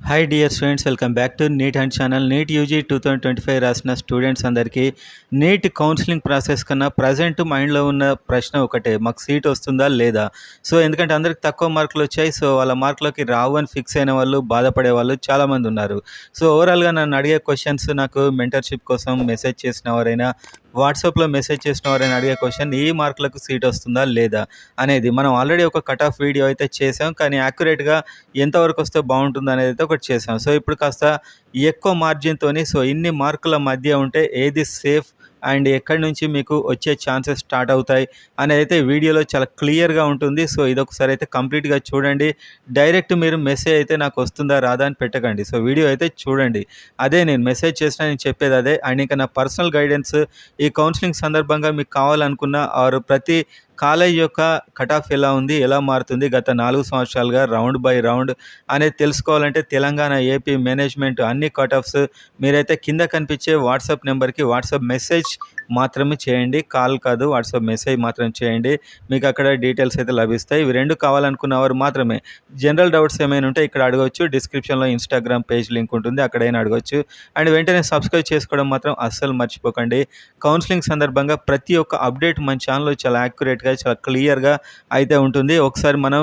Hi dear students, welcome back to NEET and channel. NEET UG 2025 రాసిన students అందరికీ NEET counselling process కన్నా present మైండ్లో ఉన్న ప్రశ్న ఒకటే, మాకు సీట్ వస్తుందా లేదా. సో ఎందుకంటే అందరికి తక్కువ మార్కులు వచ్చాయి, సో వాళ్ళ మార్కులకి రావు అని ఫిక్స్ అయిన వాళ్ళు, బాధపడే వాళ్ళు చాలామంది ఉన్నారు. సో ఓవరాల్గా నన్ను అడిగే క్వశ్చన్స్, నాకు మెంటర్షిప్ కోసం మెసేజ్ చేసిన వారైనా, వాట్సాప్లో మెసేజ్ చేసిన వారైనా అడిగే క్వశ్చన్, ఈ మార్కులకు సీట్ వస్తుందా లేదా అనేది. మనం ఆల్రెడీ ఒక కట్ ఆఫ్ వీడియో అయితే చేసాం, కానీ యాక్యురేట్గా ఎంతవరకు వస్తే బాగుంటుంది అనేది అయితే ఒకటి చేసాం. సో ఇప్పుడు కాస్త ఎక్కువ మార్జిన్తోని, సో ఇన్ని మార్కుల మధ్య ఉంటే ఏది సేఫ్ అండ్ ఎక్కడి నుంచి మీకు వచ్చే ఛాన్సెస్ స్టార్ట్ అవుతాయి అనేది అయితే వీడియోలో చాలా క్లియర్గా ఉంటుంది. సో ఇదొకసారి అయితే కంప్లీట్గా చూడండి. డైరెక్ట్ మీరు మెసేజ్ అయితే నాకు వస్తుందా రాదా అని పెట్టకండి. సో వీడియో అయితే చూడండి. అదే నేను మెసేజ్ చేసినా నేను చెప్పేది అదే. అండ్ ఇంకా నా పర్సనల్ గైడెన్స్ ఈ కౌన్సిలింగ్ సందర్భంగా మీకు కావాలనుకున్న ఆరు ప్రతి కాలేజ్ యొక్క కట్ ఆఫ్ ఎలా ఉంది, ఎలా మారుతుంది, గత 4 సంవత్సరాలుగా రౌండ్ బై రౌండ్ అనేది తెలుసుకోవాలంటే తెలంగాణ, ఏపీ మేనేజ్మెంట్ అన్ని కట్ ఆఫ్స్ మీరైతే కింద కనిపించే వాట్సాప్ నెంబర్కి వాట్సాప్ మెసేజ్ మాత్రమే చేయండి. కాల్ కాదు, వాట్సాప్ మెసేజ్ మాత్రం చేయండి. మీకు అక్కడ డీటెయిల్స్ అయితే లభిస్తాయి. ఇవి రెండు కావాలనుకున్నవారు మాత్రమే. జనరల్ డౌట్స్ ఏమైనా ఉంటే ఇక్కడ అడగవచ్చు. డిస్క్రిప్షన్లో ఇన్స్టాగ్రామ్ పేజ్ లింక్ ఉంటుంది, అక్కడైనా అడగవచ్చు. అండ్ వెంటనే సబ్స్క్రైబ్ చేసుకోవడం మాత్రం అస్సలు మర్చిపోకండి. కౌన్సిలింగ్ సందర్భంగా ప్రతి ఒక్క అప్డేట్ మన ఛానల్లో చాలా యాక్యురేట్గా, చాలా క్లియర్గా అయితే ఉంటుంది. ఒకసారి మనం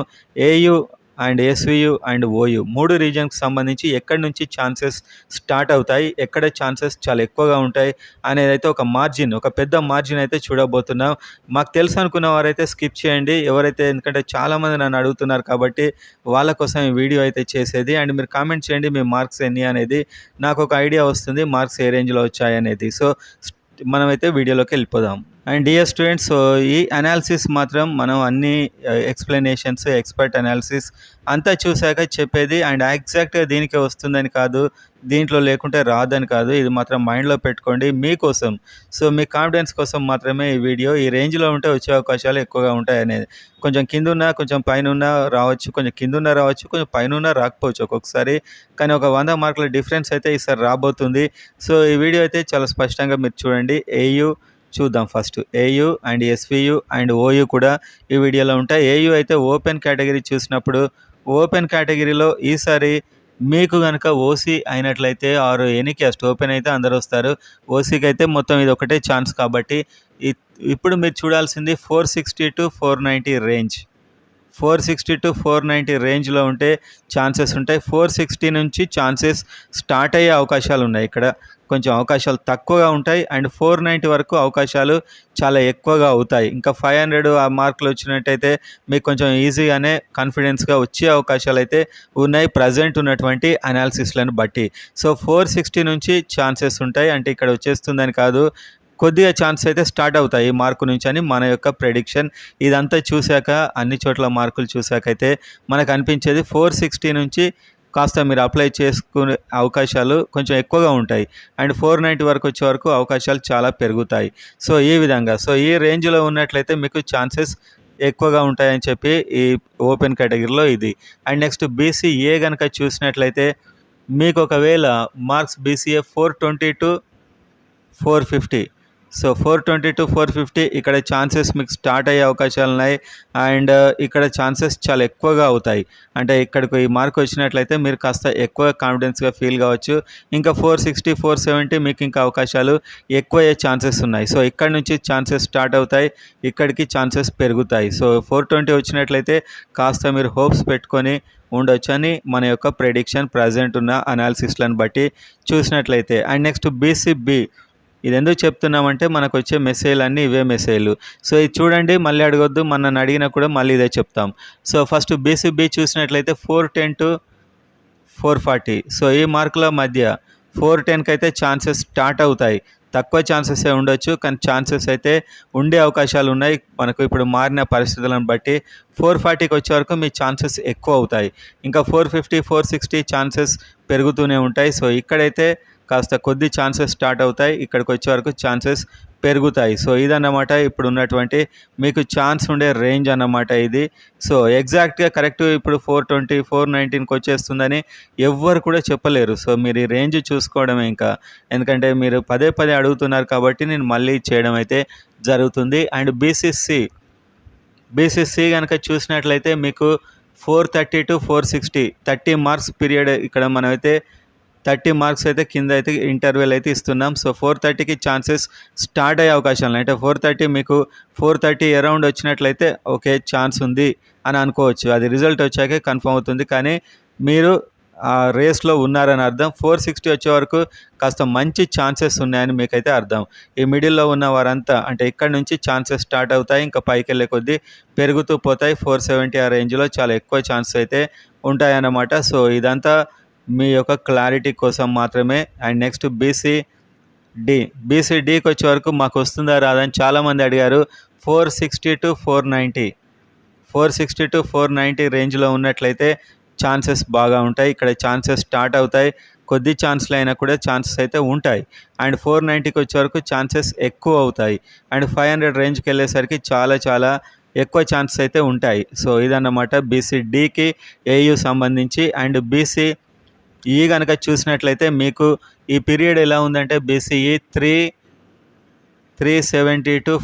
AU and SVU and OU 3 రీజన్కి సంబంధించి ఎక్కడి నుంచి ఛాన్సెస్ స్టార్ట్ అవుతాయి, ఎక్కడ ఛాన్సెస్ చాలా ఎక్కువగా ఉంటాయి అనేది అయితే ఒక మార్జిన్, ఒక పెద్ద మార్జిన్ అయితే చూడబోతున్నాం. మాకు తెలుసు అనుకున్న వారైతే స్కిప్ చేయండి. ఎవరైతే, ఎందుకంటే చాలామంది నన్ను అడుగుతున్నారు కాబట్టి వాళ్ళ కోసం ఈ వీడియో అయితే చేసేది. అండ్ మీరు కామెంట్ చేయండి మీ మార్క్స్ ఎన్ని అనేది, నాకు ఒక ఐడియా వస్తుంది మార్క్స్ ఏ రేంజ్లో వచ్చాయి అనేది. సో మనమైతే వీడియోలోకి వెళ్ళిపోదాం. అండ్ డియర్ స్టూడెంట్స్, సో ఈ అనాలిసిస్ మాత్రం మనం అన్ని ఎక్స్ప్లెనేషన్స్, ఎక్స్పర్ట్ అనాలిసిస్ అంతా చూశాక చెప్పేది. అండ్ ఎగ్జాక్ట్గా దీనికే వస్తుందని కాదు, దీంట్లో లేకుంటే రాదని కాదు. ఇది మాత్రం మైండ్లో పెట్టుకోండి మీకోసం. సో మీ కాన్ఫిడెన్స్ కోసం మాత్రమే ఈ వీడియో. ఈ రేంజ్లో ఉంటే వచ్చే అవకాశాలు ఎక్కువగా ఉంటాయి అనేది. కొంచెం కింద ఉన్నా, కొంచెం పైన ఉన్నా రావచ్చు, కొంచెం కింద ఉన్నా రావచ్చు, కొంచెం పైన ఉన్నా రాకపోవచ్చు ఒక్కొక్కసారి. కానీ ఒక 100 మార్కుల డిఫరెన్స్ అయితే ఈసారి రాబోతుంది. సో ఈ వీడియో అయితే చాలా స్పష్టంగా మీరు చూడండి. ఏయు చూద్దాం first. AU and SVU and OU కూడా ఈ వీడియోలో ఉంటాయి. ఏయు అయితే ఓపెన్ కేటగిరీ చూసినప్పుడు, ఓపెన్ కేటగిరీలో ఈసారి మీకు కనుక ఓసీ అయినట్లయితే ఆరు ఎనీ క్యాస్ట్ ఓపెన్ అయితే అందరూ వస్తారు. ఓసీకి అయితే మొత్తం ఇది ఒకటే ఛాన్స్ కాబట్టి ఇప్పుడు మీరు చూడాల్సింది 460 to 490 రేంజ్. 460 to 490 రేంజ్లో ఉంటే ఛాన్సెస్ ఉంటాయి. 460 నుంచి ఛాన్సెస్ స్టార్ట్ అయ్యే అవకాశాలు ఉన్నాయి. ఇక్కడ కొంచెం అవకాశాలు తక్కువగా ఉంటాయి. అండ్ 490 వరకు అవకాశాలు చాలా ఎక్కువగా అవుతాయి. ఇంకా 500 ఆ మార్కులు వచ్చినట్టయితే మీకు కొంచెం ఈజీగానే కాన్ఫిడెన్స్గా వచ్చే అవకాశాలు అయితే ఉన్నాయి ప్రజెంట్ ఉన్నటువంటి అనాలిసిస్లను బట్టి. సో 460 నుంచి ఛాన్సెస్ ఉంటాయి. అంటే ఇక్కడ వచ్చేస్తుందని కాదు, కొద్దిగా ఛాన్స్ అయితే స్టార్ట్ అవుతాయి ఈ మార్కు నుంచి అని మన యొక్క ప్రెడిక్షన్. ఇదంతా చూశాక, అన్ని చోట్ల మార్కులు చూశాకైతే మనకు అనిపించేది 460 నుంచి కాస్త మీరు అప్లై చేసుకునే అవకాశాలు కొంచెం ఎక్కువగా ఉంటాయి. అండ్ 490 వరకు వచ్చే వరకు అవకాశాలు చాలా పెరుగుతాయి. సో ఈ విధంగా, సో ఈ రేంజ్లో ఉన్నట్లయితే మీకు ఛాన్సెస్ ఎక్కువగా ఉంటాయని చెప్పి ఈ ఓపెన్ కేటగిరీలో ఇది. అండ్ నెక్స్ట్ బీసీఏ కనుక చూసినట్లయితే మీకు ఒకవేళ marks BCA 420 to 450, so 420 to 450 ఇక్కడ ఛాన్సెస్ మీకు స్టార్ట్ అయ్యే అవకాశాలు ఉన్నాయి. అండ్ ఇక్కడ ఛాన్సెస్ చాలా ఎక్కువగా అవుతాయి. అంటే ఇక్కడికి ఈ మార్క్ వచ్చినట్లయితే మీరు కాస్త ఎక్కువ కాన్ఫిడెన్స్గా ఫీల్ కావచ్చు. ఇంకా 460, 470 మీకు ఇంకా అవకాశాలు ఎక్కువ అయ్యే ఛాన్సెస్ ఉన్నాయి. సో ఇక్కడ నుంచి ఛాన్సెస్ స్టార్ట్ అవుతాయి, ఇక్కడికి ఛాన్సెస్ పెరుగుతాయి. సో 420 వచ్చినట్లయితే కాస్త మీరు హోప్స్ పెట్టుకొని ఉండొచ్చని మన యొక్క ప్రెడిక్షన్ ప్రజెంట్ ఉన్న అనాలిసిస్లను బట్టి చూసినట్లయితే. అండ్ నెక్స్ట్ బీసీబీ, ఇది ఎందుకు చెప్తున్నామంటే మనకు వచ్చే మెసేజ్లు అన్నీ ఇవే మెసేజ్లు. సో ఇది చూడండి, మళ్ళీ అడగొద్దు, నన్ను అడిగినా కూడా మళ్ళీ ఇదే చెప్తాం. సో ఫస్ట్ బీసీబీ చూసినట్లయితే 410 to 440, సో ఈ మార్కుల మధ్య 410కి అయితే ఛాన్సెస్ స్టార్ట్ అవుతాయి. తక్కువ ఛాన్సెస్ ఉండొచ్చు, కానీ ఛాన్సెస్ అయితే ఉండే అవకాశాలు ఉన్నాయి మనకు ఇప్పుడు మారిన పరిస్థితులను బట్టి. 440కి వచ్చే వరకు మీ ఛాన్సెస్ ఎక్కువ అవుతాయి. ఇంకా 450, 460 ఛాన్సెస్ పెరుగుతూనే ఉంటాయి. సో ఇక్కడైతే కాస్త కొద్ది ఛాన్సెస్ స్టార్ట్ అవుతాయి, ఇక్కడికి వచ్చే వరకు ఛాన్సెస్ పెరుగుతాయి. సో ఇదన్నమాట ఇప్పుడు ఉన్నటువంటి మీకు ఛాన్స్ ఉండే రేంజ్ అన్నమాట ఇది. సో ఎగ్జాక్ట్గా కరెక్ట్ ఇప్పుడు 420, 419కి వచ్చేస్తుందని ఎవ్వరు కూడా చెప్పలేరు. సో మీరు ఈ రేంజ్ చూసుకోవడమే ఇంకా, ఎందుకంటే మీరు పదే పదే అడుగుతున్నారు కాబట్టి నేను మళ్ళీ చేయడం అయితే జరుగుతుంది. అండ్ బీసీసీ కనుక చూసినట్లయితే మీకు 430 టు 460 30 మార్క్స్ పీరియడ్ ఇక్కడ మనమైతే 30 మార్క్స్ అయితే కింద అయితే ఇంటర్వెల్ అయితే ఇస్తున్నాం. సో 430కి ఛాన్సెస్ స్టార్ట్ అయ్యే అవకాశాలు ఉన్నాయి. అంటే 430 మీకు 430 అరౌండ్ వచ్చినట్లయితే ఓకే ఛాన్స్ ఉంది అని అనుకోవచ్చు. అది రిజల్ట్ వచ్చాకే కన్ఫర్మ్ అవుతుంది. కానీ మీరు రేస్లో ఉన్నారని అర్థం. 460 వచ్చే వరకు కాస్త మంచి ఛాన్సెస్ ఉన్నాయని మీకైతే అర్థం. ఈ మిడిల్లో ఉన్న వారంతా అంటే ఇక్కడ నుంచి ఛాన్సెస్ స్టార్ట్ అవుతాయి. ఇంకా పైకి వెళ్ళే కొద్దీ పెరుగుతూ పోతాయి. 470 ఆ రేంజ్లో చాలా ఎక్కువ ఛాన్సెస్ అయితే ఉంటాయన్నమాట. సో ఇదంతా మీ యొక్క క్లారిటీ కోసం మాత్రమే. అండ్ నెక్స్ట్ బీసీడీకి వచ్చే వరకు మాకు వస్తుందా రాదని చాలామంది అడిగారు. 460 టు 490 రేంజ్లో ఉన్నట్లయితే ఛాన్సెస్ బాగా ఉంటాయి. ఇక్కడ ఛాన్సెస్ స్టార్ట్ అవుతాయి. కొద్ది ఛాన్స్లు అయినా కూడా ఛాన్సెస్ అయితే ఉంటాయి. అండ్ 490కి వచ్చే వరకు ఛాన్సెస్ ఎక్కువ అవుతాయి. అండ్ 500 రేంజ్కి వెళ్ళేసరికి చాలా ఎక్కువ ఛాన్సెస్ అయితే ఉంటాయి. సో ఇదన్నమాట బీసీడీకి ఏయూ సంబంధించి. అండ్ బీసీఈ కనుక చూసినట్లయితే మీకు ఈ పీరియడ్ ఎలా ఉందంటే బీసీఈ 370 టు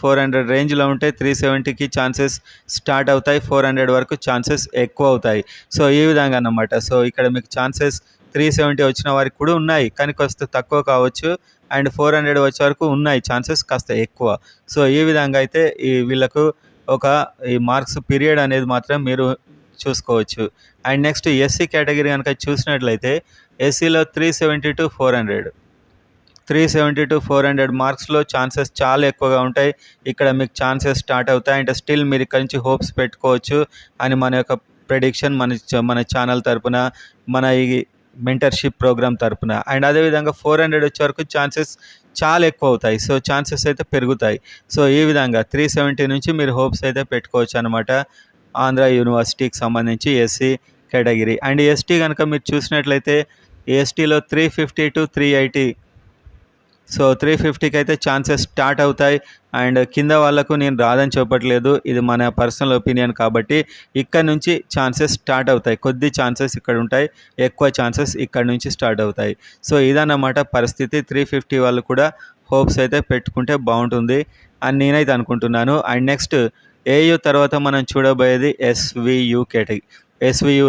400 రేంజ్లో ఉంటే 370కి ఛాన్సెస్ స్టార్ట్ అవుతాయి. 400 వరకు ఛాన్సెస్ ఎక్కువ అవుతాయి. సో ఈ విధంగా అన్నమాట. సో ఇక్కడ మీకు ఛాన్సెస్ 370 వచ్చిన వారికి కూడా ఉన్నాయి, కానీ కాస్త తక్కువ కావచ్చు. అండ్ 400 వచ్చే వరకు ఉన్నాయి ఛాన్సెస్ కాస్త ఎక్కువ. సో ఈ విధంగా అయితే వీళ్ళకు ఈ మార్క్స్ పీరియడ్ అనేది మాత్రం మీరు చూసుకోవచ్చు. అండ్ నెక్స్ట్ ఎస్సీ కేటగిరీ కనుక చూసినట్లయితే ఎస్సీలో 370 టు 400 మార్క్స్లో ఛాన్సెస్ చాలా ఎక్కువగా ఉంటాయి. ఇక్కడ మీకు ఛాన్సెస్ స్టార్ట్ అవుతాయి. అంటే స్టిల్ మీరు ఇక్కడ నుంచి హోప్స్ పెట్టుకోవచ్చు అని మన యొక్క ప్రెడిక్షన్ మన ఛానల్ తరపున, మన ఈ మెంటర్షిప్ ప్రోగ్రామ్ తరపున. అండ్ అదేవిధంగా 400 వచ్చే వరకు ఛాన్సెస్ చాలా ఎక్కువ అవుతాయి. సో ఛాన్సెస్ అయితే పెరుగుతాయి. సో ఈ విధంగా 370 నుంచి మీరు హోప్స్ అయితే పెట్టుకోవచ్చు అనమాట ఆంధ్ర యూనివర్సిటీకి సంబంధించి ఎస్సీ కేటగిరీ. అండ్ ఎస్టీ కనుక మీరు చూసినట్లయితే ఎస్టీలో 350 టు 380. సో 350కి అయితే ఛాన్సెస్ స్టార్ట్ అవుతాయి. అండ్ కింద వాళ్ళకు నేను రాదని చెప్పట్లేదు, ఇది మన పర్సనల్ ఒపీనియన్ కాబట్టి ఇక్కడ నుంచి ఛాన్సెస్ స్టార్ట్ అవుతాయి. కొద్ది ఛాన్సెస్ ఇక్కడ ఉంటాయి, ఎక్కువ ఛాన్సెస్ ఇక్కడ నుంచి స్టార్ట్ అవుతాయి. సో ఇదన్నమాట పరిస్థితి. 350 వాళ్ళు కూడా హోప్స్ అయితే పెట్టుకుంటే బాగుంటుంది అని నేనైతే అనుకుంటున్నాను. అండ్ నెక్స్ట్ ఏయూ తర్వాత మనం చూడబోయేది ఎస్వియు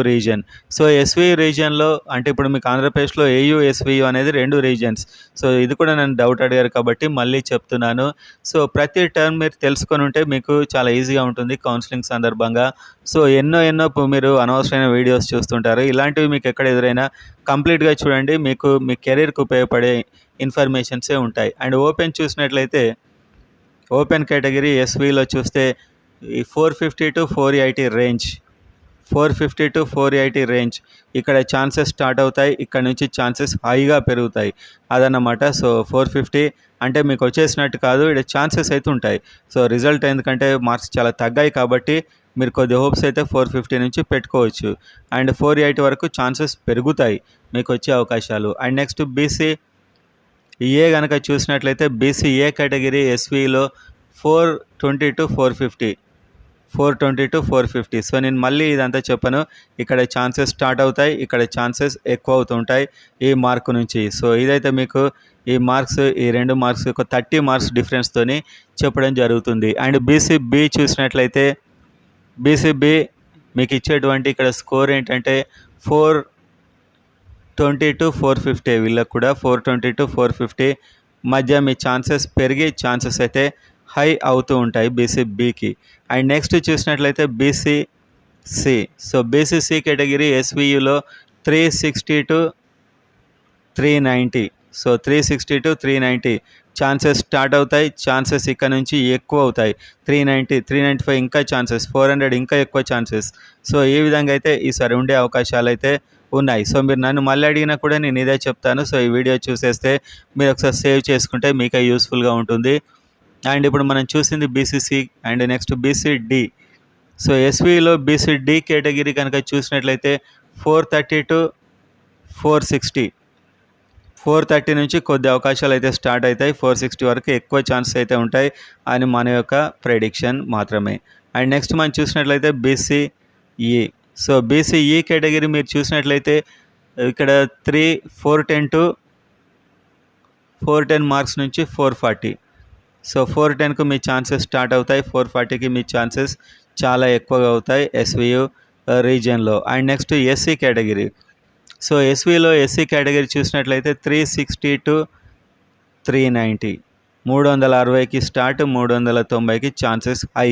రీజియన్. సో ఎస్వియు రీజియన్లో అంటే ఇప్పుడు మీకు ఆంధ్రప్రదేశ్లో ఏయూ ఎస్వియు అనేది 2 రీజియన్స్. సో ఇది కూడా నన్ను డౌట్ అడిగారు కాబట్టి మళ్ళీ చెప్తున్నాను. సో ప్రతి టర్మ్ మీరు తెలుసుకొని ఉంటే మీకు చాలా ఈజీగా ఉంటుంది కౌన్సిలింగ్ సందర్భంగా. సో ఎన్నో మీరు అనవసరమైన వీడియోస్ చూస్తుంటారు. ఇలాంటివి మీకు ఎక్కడ ఎదురైనా కంప్లీట్గా చూడండి, మీకు మీ కెరీర్కి ఉపయోగపడే ఇన్ఫర్మేషన్సే ఉంటాయి. అండ్ ఓపెన్ చూసినట్లయితే ఓపెన్ కేటగిరీ ఎస్విలో చూస్తే ఈ 450 టు 480 రేంజ్ ఇక్కడ ఛాన్సెస్ స్టార్ట్ అవుతాయి. ఇక్కడ నుంచి ఛాన్సెస్ హైగా పెరుగుతాయి అదన్నమాట. సో 450 అంటే మీకు వచ్చేసినట్టు కాదు, ఇక్కడ ఛాన్సెస్ అయితే ఉంటాయి. సో రిజల్ట్ ఎందుకంటే మార్క్స్ చాలా తగ్గాయి కాబట్టి మీరు కొద్ది హోప్స్ అయితే 450 నుంచి పెట్టుకోవచ్చు. అండ్ 480 వరకు ఛాన్సెస్ పెరుగుతాయి మీకు వచ్చే అవకాశాలు. అండ్ నెక్స్ట్ బీసీఏ కనుక చూసినట్లయితే బీసీఏ కేటగిరీ ఎస్వీలో 420 టు 450. సో నేను మళ్ళీ ఇదంతా చెప్పను, ఇక్కడ ఛాన్సెస్ స్టార్ట్ అవుతాయి, ఇక్కడ ఛాన్సెస్ ఎక్కువ అవుతుంటాయి ఈ మార్కు నుంచి. సో ఇదైతే మీకు ఈ మార్క్స్, ఈ 2 మార్క్స్ ఒక 30 మార్క్స్ డిఫరెన్స్తోని చెప్పడం జరుగుతుంది. అండ్ బీసీబీ చూసినట్లయితే బీసీబీ మీకు ఇచ్చేటువంటి ఇక్కడ స్కోర్ ఏంటంటే 420 టు 450. వీళ్ళకు కూడా 420 టు 450 మధ్య మీ ఛాన్సెస్ పెరిగి ఛాన్సెస్ అయితే హై అవుతూ ఉంటాయి బీసీబీకి. అండ్ నెక్స్ట్ చూసినట్లయితే బీసీసీ. సో బీసీసీ కేటగిరీ ఎస్వియులో 360 to 390. So 360 to 390 chances start అవుతాయి. ఛాన్సెస్ ఇక్కడ నుంచి ఎక్కువ అవుతాయి. 390, 395 ఇంకా ఛాన్సెస్, 400 ఇంకా ఎక్కువ ఛాన్సెస్. సో ఈ విధంగా అయితే ఈసారి ఉండే అవకాశాలు అయితే ఉన్నాయి. సో మీరు నన్ను మళ్ళీ అడిగినా కూడా నేను ఇదే చెప్తాను. సో ఈ వీడియో చూసేస్తే మీరు ఒకసారి సేవ్ చేసుకుంటే మీకే యూస్ఫుల్గా ఉంటుంది. అండ్ ఇప్పుడు మనం చూసింది BCC. And next BCD. So ఎస్వీలో బీసీడీ కేటగిరీ కనుక చూసినట్లయితే 430 టు 460. 430 నుంచి కొద్ది అవకాశాలు అయితే స్టార్ట్ అవుతాయి. 460 వరకు ఎక్కువ ఛాన్సెస్ అయితే ఉంటాయి అని మన యొక్క ప్రెడిక్షన్ మాత్రమే. అండ్ నెక్స్ట్ మనం చూసినట్లయితే బీసీఈ. సో బీసీఈ కేటగిరీ మీరు చూసినట్లయితే ఇక్కడ 410 మార్క్స్ నుంచి 440. సో 410కు మీ ఛాన్సెస్ స్టార్ట్ అవుతాయి, 440కి మీ ఛాన్సెస్ చాలా ఎక్కువగా అవుతాయి ఎస్వియు రీజియన్లో. And next SC category. So SC category చూసినట్లయితే 360 టు 390, 360కి స్టార్ట్, 390కి ఛాన్సెస్ హై.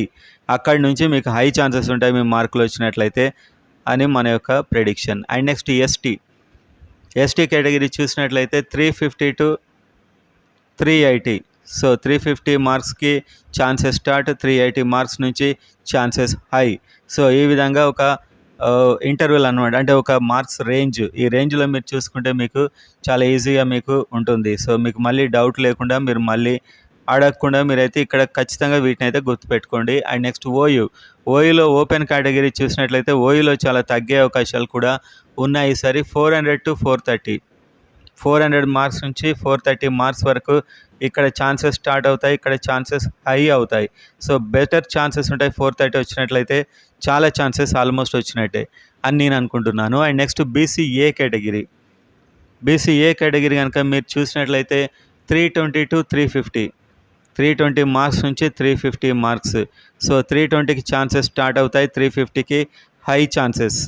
అక్కడి నుంచి మీకు హై ఛాన్సెస్ ఉంటాయి మీ మార్కులు వచ్చినట్లయితే అని మన యొక్క prediction. And next ST category చూసినట్లయితే 350 టు 380. సో 350 మార్క్స్కి ఛాన్సెస్ స్టార్ట్, 380 మార్క్స్ నుంచి ఛాన్సెస్ హై. సో ఈ విధంగా ఒక ఇంటర్వెల్ అనమాట, అంటే ఒక మార్క్స్ రేంజ్. ఈ రేంజ్లో మీరు చూసుకుంటే మీకు చాలా ఈజీగా మీకు ఉంటుంది. సో మీకు మళ్ళీ డౌట్ లేకుండా మీరు మళ్ళీ అడగకుండా మీరైతే ఇక్కడ ఖచ్చితంగా వీటిని అయితే గుర్తుపెట్టుకోండి. అండ్ నెక్స్ట్ ఓయూలో ఓపెన్ కేటగిరీ చూసినట్లయితే ఓయూలో చాలా తగ్గే అవకాశాలు కూడా ఉన్నాయి. ఈసారి 400 టు 430, 400 మార్క్స్ నుంచి 430 మార్క్స్ వరకు ఇక్కడ ఛాన్సెస్ స్టార్ట్ అవుతాయి, ఇక్కడ ఛాన్సెస్ హై అవుతాయి. సో బెటర్ ఛాన్సెస్ ఉంటాయి. 430 వచ్చినట్లయితే చాలా ఛాన్సెస్ ఆల్మోస్ట్ వచ్చినట్టే అని నేను అనుకుంటున్నాను. అండ్ నెక్స్ట్ బీసీఏ కేటగిరీ కనుక మీరు చూసినట్లయితే 320 టు 350, 320 మార్క్స్ నుంచి 350 మార్క్స్. సో 320కి ఛాన్సెస్ స్టార్ట్ అవుతాయి, 350కి హై ఛాన్సెస్.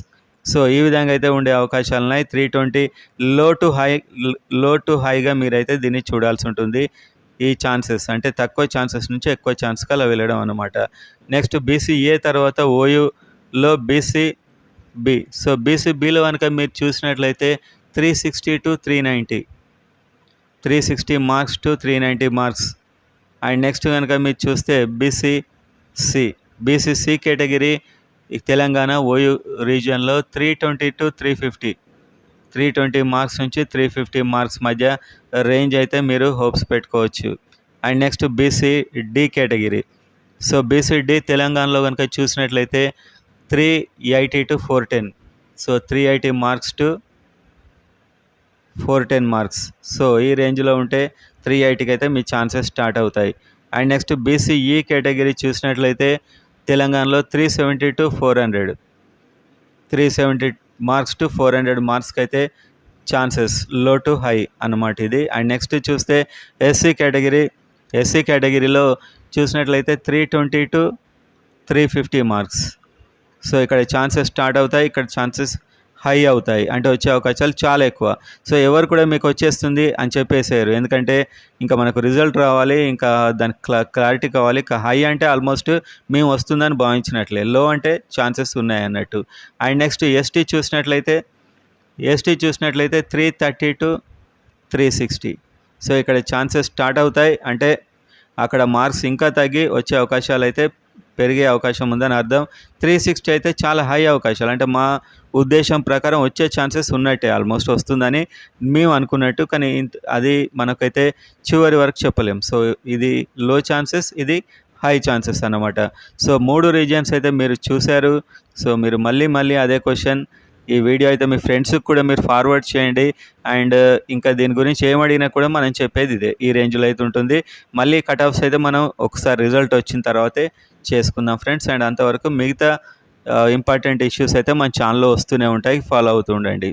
సో ఈ విధంగా అయితే ఉండే అవకాశాలు ఉన్నాయి. 320 లో టు హైగా మీరైతే దీన్ని చూడాల్సి ఉంటుంది. ఈ ఛాన్సెస్ అంటే తక్కువ ఛాన్సెస్ నుంచి ఎక్కువ ఛాన్స్కి అలా వెళ్ళడం అనమాట. నెక్స్ట్ బీసీఏ తర్వాత ఓయూలో బీసీబీ. సో బీసీబీలో కనుక మీరు చూసినట్లయితే 360 to 390, 360 marks to 390 marks. And next కనుక మీరు చూస్తే బీసీసీ కేటగిరీ తెలంగాణ ఓయూ రీజియన్లో 320 టు 350, 320 మార్క్స్ నుంచి 350 మార్క్స్ మధ్య రేంజ్ అయితే మీరు హోప్స్ పెట్టుకోవచ్చు. And next BCD category. So BCD తెలంగాణలో కనుక చూసినట్లయితే 380 to 410, so 380 marks to 410 marks. So ఈ రేంజ్లో ఉంటే 380కి అయితే మీ ఛాన్సెస్ స్టార్ట్ అవుతాయి. అండ్ నెక్స్ట్ బీసీఈ కేటగిరీ చూసినట్లయితే తెలంగాణలో 370 టు 400, 370 మార్క్స్ టు 400 మార్క్స్కి అయితే ఛాన్సెస్ లో టు హై అన్నమాట ఇది. అండ్ నెక్స్ట్ చూస్తే ఎస్సీ కేటగిరీలో చూసినట్లయితే 320 టు 350 మార్క్స్. సో ఇక్కడ ఛాన్సెస్ స్టార్ట్ అవుతాయి, ఇక్కడ ఛాన్సెస్ హై అవుతాయి, అంటే వచ్చే అవకాశాలు చాలా ఎక్కువ. సో ఎవరు కూడా మీకు వచ్చేస్తుంది అని చెప్పేసారు, ఎందుకంటే ఇంకా మనకు రిజల్ట్ రావాలి, ఇంకా దానికి క్లారిటీ కావాలి. హై అంటే ఆల్మోస్ట్ మేము వస్తుందని భావించినట్లే, లో అంటే ఛాన్సెస్ ఉన్నాయి అన్నట్టు. అండ్ నెక్స్ట్ ఎస్టీ చూసినట్లయితే 330 టు 360. సో ఇక్కడ ఛాన్సెస్ స్టార్ట్ అవుతాయి, అంటే అక్కడ మార్క్స్ ఇంకా తగ్గి వచ్చే అవకాశాలు అయితే పెరిగే అవకాశం ఉందని అర్థం. 360 అయితే చాలా హై అవకాశాలు, అంటే మా ఉద్దేశం ప్రకారం వచ్చే ఛాన్సెస్ ఉన్నట్టే, ఆల్మోస్ట్ వస్తుందని మేము అనుకున్నట్టు. కానీ అది మనకైతే చివరి వరకు చెప్పలేం. సో ఇది లో ఛాన్సెస్, ఇది హై ఛాన్సెస్ అన్నమాట. సో 3 రీజియన్స్ అయితే మీరు చూశారు. సో మీరు మళ్ళీ అదే క్వశ్చన్ ఈ వీడియో అయితే మీ ఫ్రెండ్స్కి కూడా మీరు ఫార్వర్డ్ చేయండి. అండ్ ఇంకా దీని గురించి ఏమడిగినా కూడా మనం చెప్పేది ఇదే, ఈ రేంజ్లో అయితే ఉంటుంది. మళ్ళీ కట్ ఆఫ్స్ అయితే మనం ఒకసారి రిజల్ట్ వచ్చిన తర్వాతే చేసుకుందాం ఫ్రెండ్స్. అండ్ అంతవరకు మిగతా ఇంపార్టెంట్ ఇష్యూస్ అయితే మన ఛానల్లో వస్తూనే ఉంటాయి, ఫాలో అవుతూ ఉండండి.